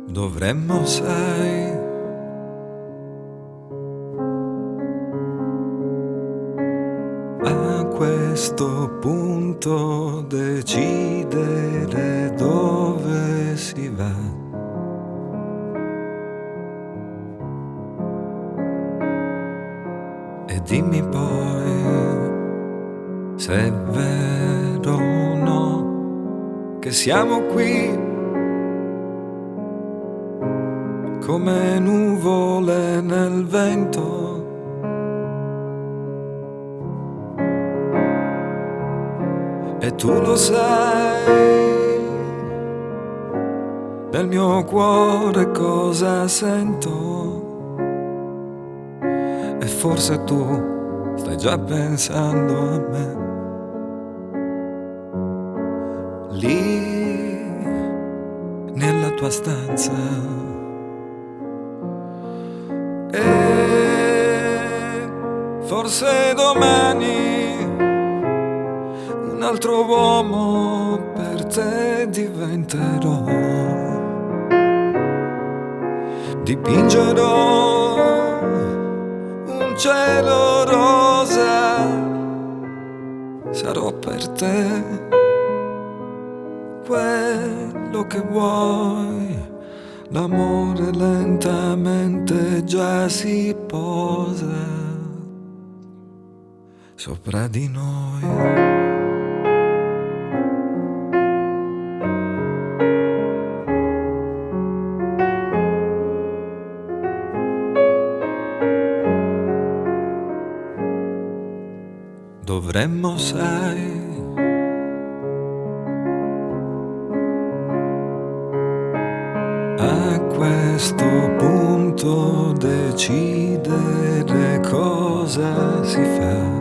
Dovremmo, sai, a questo punto decidere dove si va. E dimmi poi se è vero o no che siamo qui come nuvole nel vento. E tu lo sai, nel mio cuore cosa sento. E forse tu stai già pensando a me. Lì, nella tua stanza. E forse domani un altro uomo per te diventerò. Dipingerò un cielo rosa, sarò per te quello che vuoi. L'amore lentamente già si posa sopra di noi. Dovremmo, sai, a questo punto decidere cosa si fa.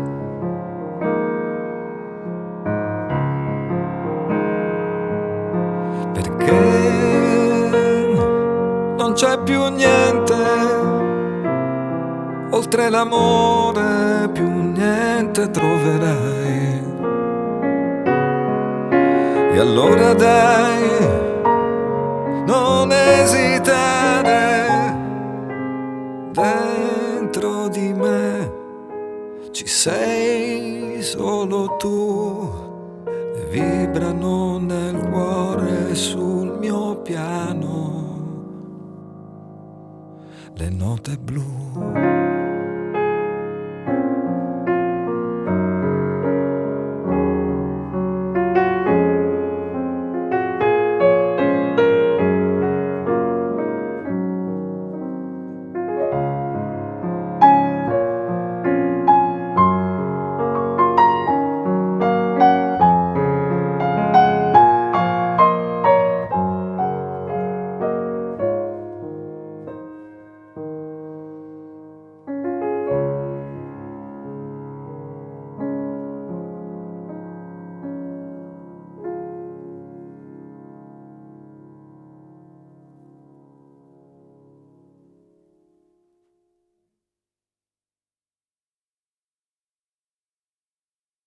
Perché non c'è più niente oltre l'amore, più niente troverai. E allora dai, non esitare, dentro di me ci sei solo tu, e vibrano nel cuore sul mio piano le note blu.